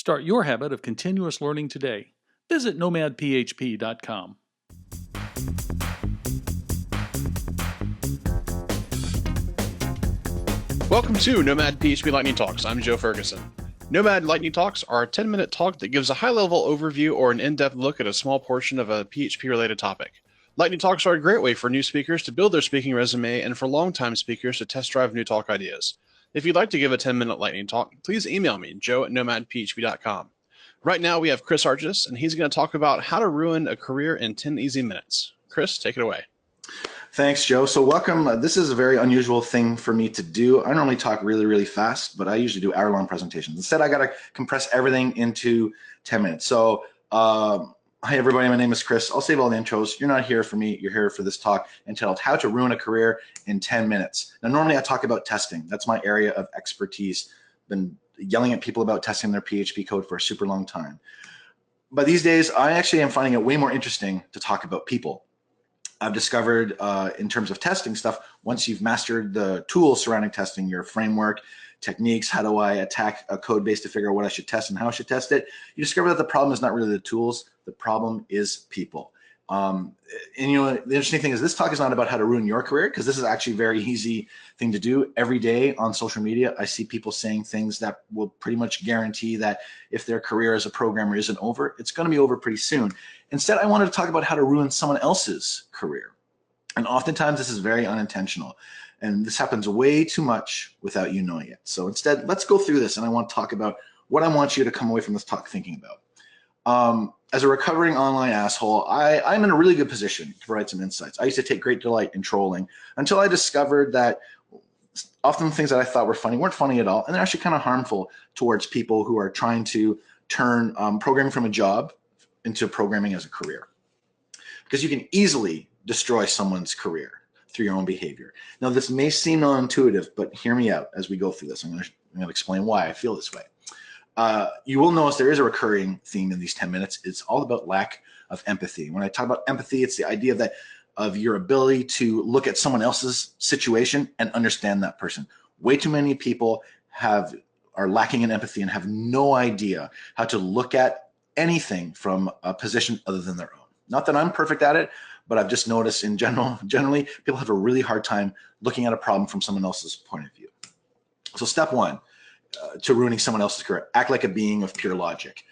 Start your habit of continuous learning today. Visit nomadphp.com. Welcome to Nomad PHP Lightning Talks. I'm Joe Ferguson. Nomad Lightning Talks are a 10-minute talk that gives a high-level overview or an in-depth look at a small portion of a PHP-related topic. Lightning Talks are a great way for new speakers to build their speaking resume and for long-time speakers to test drive new talk ideas. If you'd like to give a 10-minute lightning talk, please email me, joe@nomadphp.com. Right now we have Chris Hartjes, and he's going to talk about how to ruin a career in 10 easy minutes. Chris, take it away. Thanks, Joe. So welcome. This is a very unusual thing for me to do. I normally talk really, really fast, but I usually do hour-long presentations. Instead, I got to compress everything into 10 minutes. So hi, everybody. My name is Chris. I'll save all the intros. You're not here for me. You're here for this talk entitled How to Ruin a Career in 10 Minutes. Now, normally I talk about testing. That's my area of expertise. Been yelling at people about testing their PHP code for a super long time. But these days, I actually am finding it way more interesting to talk about people. I've discovered in terms of testing stuff, once you've mastered the tools surrounding testing, your framework, techniques, how do I attack a code base to figure out what I should test and how I should test it, you discover that the problem is not really the tools, the problem is people. And you know, the interesting thing is this talk is not about how to ruin your career, because this is actually a very easy thing to do. Every day on social media, I see people saying things that will pretty much guarantee that if their career as a programmer isn't over, it's going to be over pretty soon. Instead, I wanted to talk about how to ruin someone else's career. And oftentimes this is very unintentional. And this happens way too much without you knowing it. So instead, let's go through this, and I want to talk about what I want you to come away from this talk thinking about. As a recovering online asshole, I'm in a really good position to provide some insights. I used to take great delight in trolling until I discovered that often things that I thought were funny weren't funny at all, and they're actually kind of harmful towards people who are trying to turn programming from a job into programming as a career. Because you can easily destroy someone's career through your own behavior. Now, this may seem non-intuitive, but hear me out as we go through this. I'm going to explain why I feel this way. You will notice there is a recurring theme in these 10 minutes. It's all about lack of empathy. When I talk about empathy, it's the idea of your ability to look at someone else's situation and understand that person. Way too many people are lacking in empathy and have no idea how to look at anything from a position other than their own. Not that I'm perfect at it, but I've just noticed in generally, people have a really hard time looking at a problem from someone else's point of view. So step one, to ruining someone else's career, act like a being of pure logic.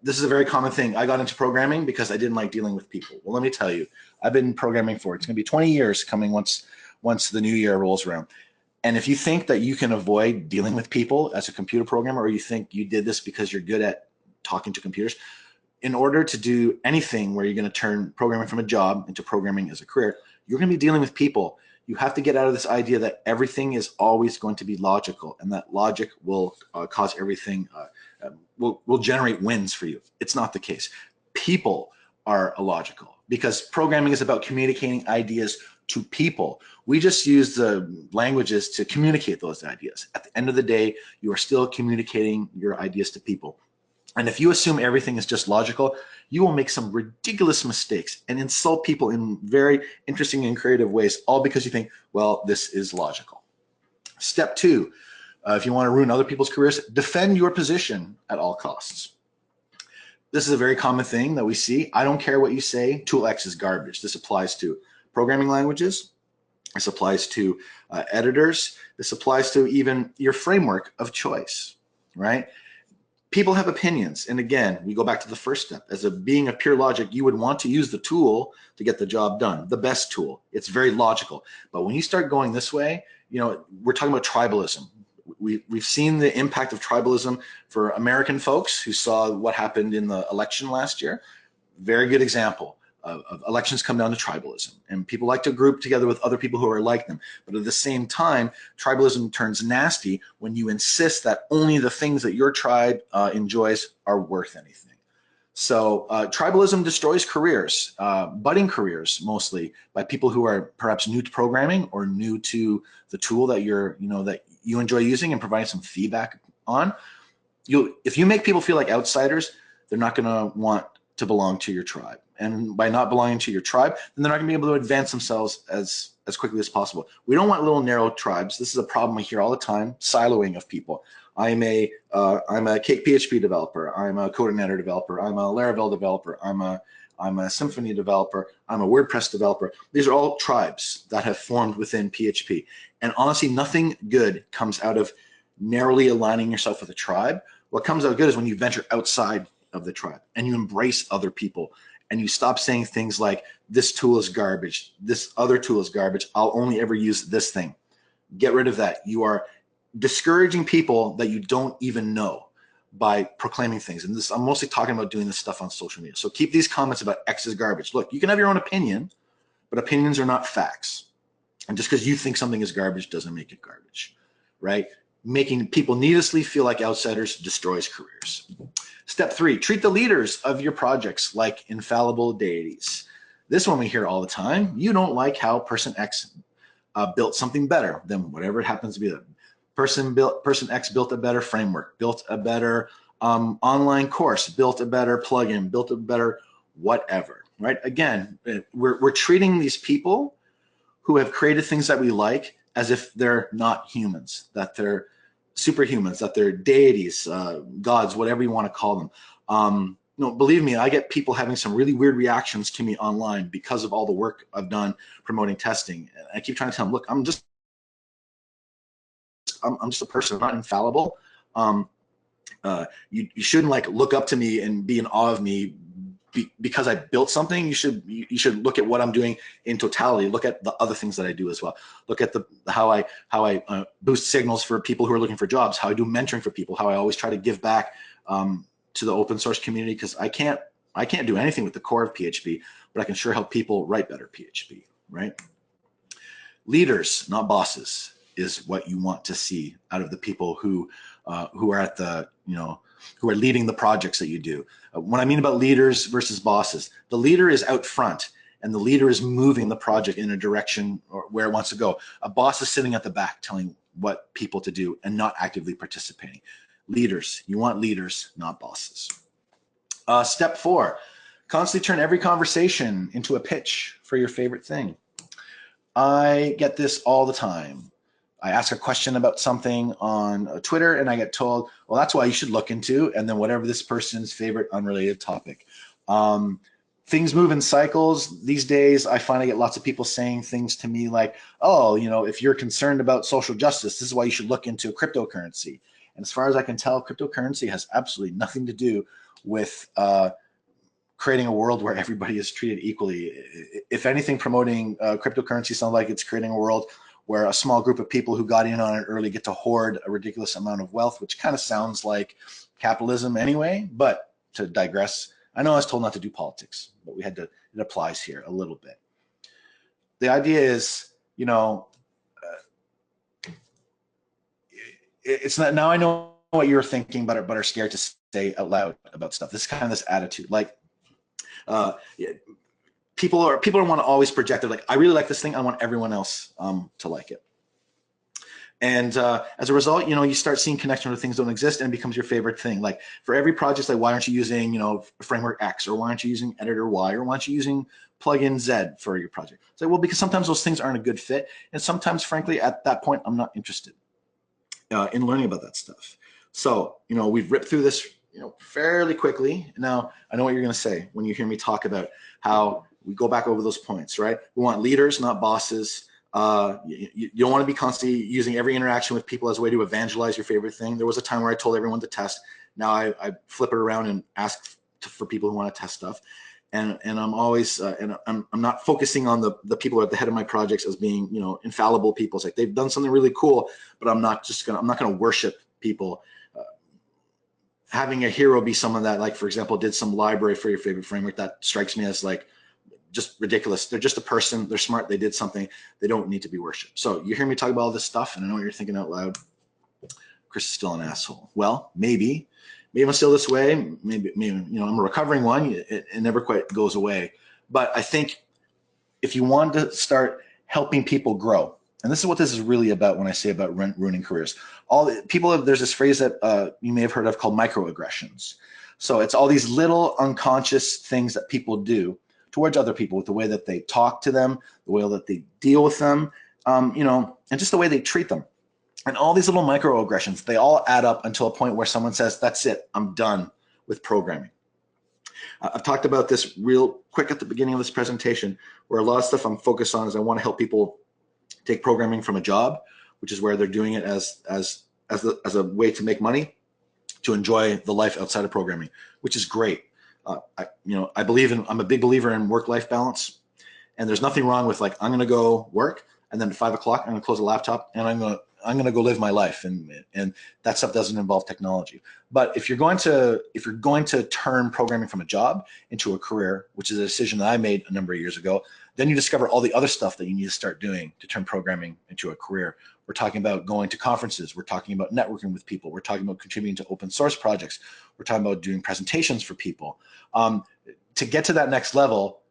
This is a very common thing. I got into programming because I didn't like dealing with people. Well, let me tell you, I've been programming it's going to be 20 years coming once the new year rolls around. And if you think that you can avoid dealing with people as a computer programmer, or you think you did this because you're good at talking to computers, in order to do anything where you're going to turn programming from a job into programming as a career, you're going to be dealing with people. You have to get out of this idea that everything is always going to be logical and that logic will cause everything, will generate wins for you. It's not the case. People are illogical because programming is about communicating ideas to people. We just use the languages to communicate those ideas. At the end of the day, you are still communicating your ideas to people. And if you assume everything is just logical, you will make some ridiculous mistakes and insult people in very interesting and creative ways, all because you think, well, this is logical. Step two, if you want to ruin other people's careers, defend your position at all costs. This is a very common thing that we see. I don't care what you say, tool X is garbage. This applies to programming languages. This applies to editors. This applies to even your framework of choice, right? People have opinions. And again, we go back to the first step. As a being of pure logic, you would want to use the tool to get the job done, the best tool. It's very logical. But when you start going this way, you know, we're talking about tribalism. We've seen the impact of tribalism for American folks who saw what happened in the election last year. Very good example of elections come down to tribalism, and people like to group together with other people who are like them. But at the same time, tribalism turns nasty when you insist that only the things that your tribe enjoys are worth anything. So tribalism destroys careers, budding careers mostly, by people who are perhaps new to programming or new to the tool that that you enjoy using and providing some feedback on. If you make people feel like outsiders, they're not going to want to belong to your tribe. and by not belonging to your tribe, then they're not gonna be able to advance themselves as quickly as possible. We don't want little narrow tribes. This is a problem I hear all the time, siloing of people. I'm a Cake PHP developer. I'm a CodeIgniter developer. I'm a Laravel developer. I'm a Symfony developer. I'm a WordPress developer. These are all tribes that have formed within PHP. And honestly, nothing good comes out of narrowly aligning yourself with a tribe. What comes out good is when you venture outside of the tribe and you embrace other people and you stop saying things like, this tool is garbage, this other tool is garbage, I'll only ever use this thing. Get rid of that. You are discouraging people that you don't even know by proclaiming things. And this, I'm mostly talking about doing this stuff on social media. So keep these comments about X is garbage. Look, you can have your own opinion, but opinions are not facts. And just because you think something is garbage doesn't make it garbage, right? Making people needlessly feel like outsiders destroys careers. Step 3, treat the leaders of your projects like infallible deities. This one we hear all the time. You don't like how person X built something better than whatever it happens to be. Person X built a better framework, built a better online course, built a better plugin, built a better whatever, right? Again, we're treating these people who have created things that we like as if they're not humans, that they're superhumans, that they're deities, gods, whatever you want to call them. Believe me, I get people having some really weird reactions to me online because of all the work I've done promoting testing. And I keep trying to tell them, look, I'm just a person. I'm not infallible. You shouldn't like look up to me and be in awe of me because I built something. You should look at what I'm doing in totality. Look at the other things that I do as well. Look at how I boost signals for people who are looking for jobs. How I do mentoring for people. How I always try to give back to the open source community, because I can't do anything with the core of PHP, but I can sure help people write better PHP. Right? Leaders, not bosses, is what you want to see out of the people who are at the who are leading the projects that you do. What I mean about leaders versus bosses, the leader is out front and the leader is moving the project in a direction or where it wants to go. A boss is sitting at the back telling what people to do and not actively participating. Leaders, you want leaders, not bosses. Step 4, constantly turn every conversation into a pitch for your favorite thing. I get this all the time. I ask a question about something on Twitter and I get told, well, that's why you should look into, and then whatever this person's favorite unrelated topic. Things move in cycles. These days, I find I get lots of people saying things to me like, oh, if you're concerned about social justice, this is why you should look into cryptocurrency. And as far as I can tell, cryptocurrency has absolutely nothing to do with creating a world where everybody is treated equally. If anything, promoting cryptocurrency sounds like it's creating a world where a small group of people who got in on it early get to hoard a ridiculous amount of wealth, which kind of sounds like capitalism anyway. But to digress, I know I was told not to do politics, but it applies here a little bit. The idea is, it's not, now I know what you're thinking, but are scared to say out loud about stuff. This is kind of this attitude, like people want to always project. They're like, I really like this thing. I want everyone else to like it. And as a result, you start seeing connection where things don't exist and it becomes your favorite thing. Like for every project, like why aren't you using, framework X, or why aren't you using editor Y, or why aren't you using plugin Z for your project? It's like, well, because sometimes those things aren't a good fit. And sometimes, frankly, at that point, I'm not interested in learning about that stuff. So, we've ripped through this, fairly quickly. Now, I know what you're going to say when you hear me talk about how we go back over those points, right? We want leaders, not bosses. You don't want to be constantly using every interaction with people as a way to evangelize your favorite thing. There was a time where I told everyone to test. Now I flip it around and ask for people who want to test stuff. And I'm always, and I'm not focusing on the people who are at the head of my projects as being, infallible people. It's like they've done something really cool, but I'm not going to worship people. Having a hero be someone that, like, for example, did some library for your favorite framework, that strikes me as like just ridiculous. They're just a person. They're smart. They did something. They don't need to be worshipped. So you hear me talk about all this stuff, and I know what you're thinking out loud. Chris is still an asshole. Well, maybe I'm still this way. Maybe I'm a recovering one. It never quite goes away. But I think if you want to start helping people grow, and this is what this is really about when I say about ruining careers. There's this phrase that you may have heard of called microaggressions. So it's all these little unconscious things that people do towards other people, with the way that they talk to them, the way that they deal with them, and just the way they treat them. And all these little microaggressions, they all add up until a point where someone says, that's it, I'm done with programming. I've talked about this real quick at the beginning of this presentation, where a lot of stuff I'm focused on is I want to help people take programming from a job, which is where they're doing it as a way to make money, to enjoy the life outside of programming, which is great. I'm a big believer in work-life balance, and there's nothing wrong with, like, I'm going to go work, and then at 5 o'clock, I'm going to close the laptop, and I'm going to go live my life, and that stuff doesn't involve technology. But if you're going to turn programming from a job into a career, which is a decision that I made a number of years ago, then you discover all the other stuff that you need to start doing to turn programming into a career. We're talking about going to conferences. We're talking about networking with people. We're talking about contributing to open source projects. We're talking about doing presentations for people. To get to that next level,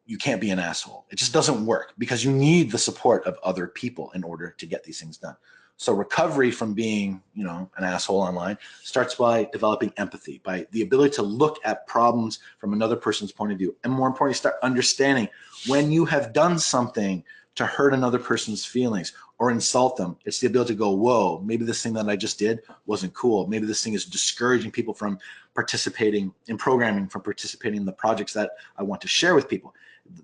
you can't be an asshole. It just doesn't work, because you need the support of other people in order to get these things done. So recovery from being, an asshole online starts by developing empathy, by the ability to look at problems from another person's point of view. And more importantly, start understanding when you have done something to hurt another person's feelings or insult them. It's the ability to go, whoa, maybe this thing that I just did wasn't cool. Maybe this thing is discouraging people from participating in programming, from participating in the projects that I want to share with people.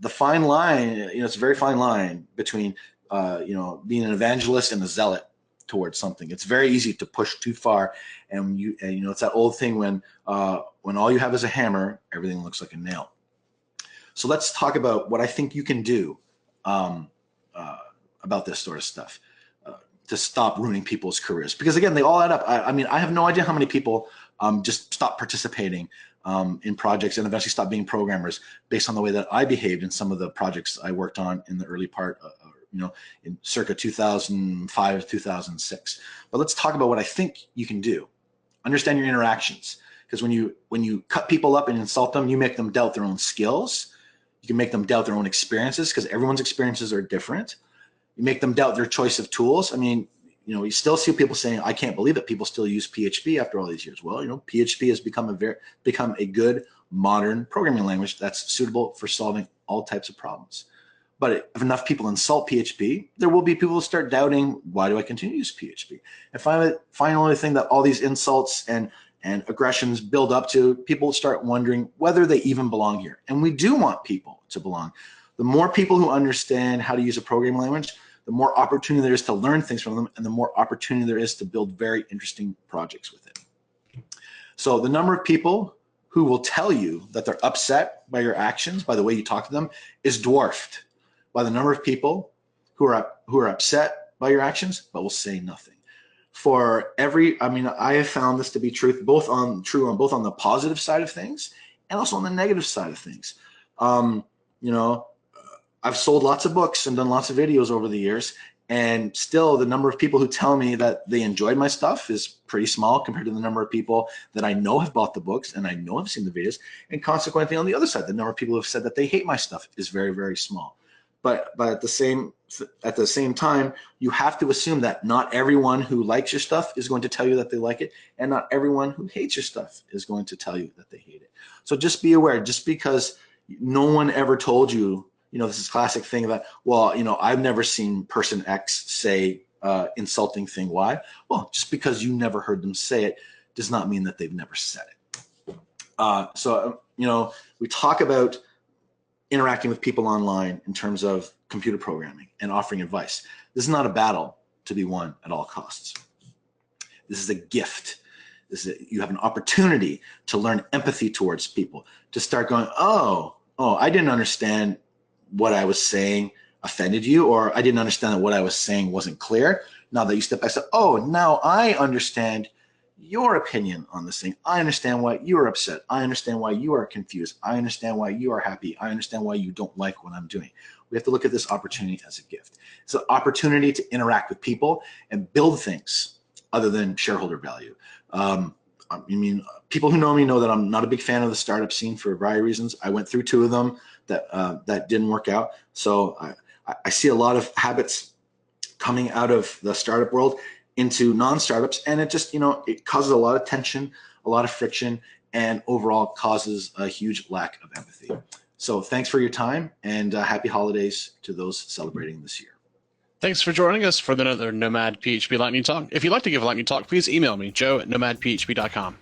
The fine line, it's a very fine line between, being an evangelist and a zealot towards something. It's very easy to push too far, and it's that old thing when all you have is a hammer, everything looks like a nail. So let's talk about what I think you can do about this sort of stuff to stop ruining people's careers. Because again, they all add up. I have no idea how many people just stop participating in projects and eventually stop being programmers based on the way that I behaved in some of the projects I worked on in the early part, in circa 2005 to 2006. But let's talk about what I think you can do. Understand your interactions, because when you cut people up and insult them, you make them doubt their own skills. You can make them doubt their own experiences, because everyone's experiences are different. You make them doubt their choice of tools. You still see people saying, I can't believe that people still use PHP after all these years. Well, PHP has become a good modern programming language that's suitable for solving all types of problems. But if enough people insult PHP, there will be people who start doubting, why do I continue to use PHP? And finally, the thing that all these insults and aggressions build up to, people start wondering whether they even belong here. And we do want people to belong. The more people who understand how to use a programming language, the more opportunity there is to learn things from them, and the more opportunity there is to build very interesting projects with it. So the number of people who will tell you that they're upset by your actions, by the way you talk to them, is dwarfed by the number of people who are upset by your actions but will say nothing. I have found this to be true both on the positive side of things and also on the negative side of things. I've sold lots of books and done lots of videos over the years, and still the number of people who tell me that they enjoyed my stuff is pretty small compared to the number of people that I know have bought the books and I know have seen the videos. And consequently, on the other side, the number of people who have said that they hate my stuff is very, very small. But at the same time, you have to assume that not everyone who likes your stuff is going to tell you that they like it, and not everyone who hates your stuff is going to tell you that they hate it. So just be aware, just because no one ever told you, this is a classic thing about, I've never seen person X say insulting thing Y. Well, just because you never heard them say it does not mean that they've never said it. We talk about interacting with people online in terms of computer programming and offering advice. This is not a battle to be won at all costs. This is a gift. You have an opportunity to learn empathy towards people, to start going, oh, I didn't understand what I was saying offended you, or I didn't understand that what I was saying wasn't clear. Now that you step back and say, oh, now I understand your opinion on this thing. I understand why you are upset. I understand why you are confused. I understand why you are happy. I understand why you don't like what I'm doing. We have to look at this opportunity as a gift. It's an opportunity to interact with people and build things other than shareholder value. People who know me know that I'm not a big fan of the startup scene for a variety of reasons. I went through 2 of them that didn't work out. So I see a lot of habits coming out of the startup world into non-startups, and it just, it causes a lot of tension, a lot of friction, and overall causes a huge lack of empathy. So thanks for your time, and happy holidays to those celebrating this year. Thanks for joining us for another Nomad PHP Lightning Talk. If you'd like to give a Lightning Talk, please email me, joe@nomadphp.com.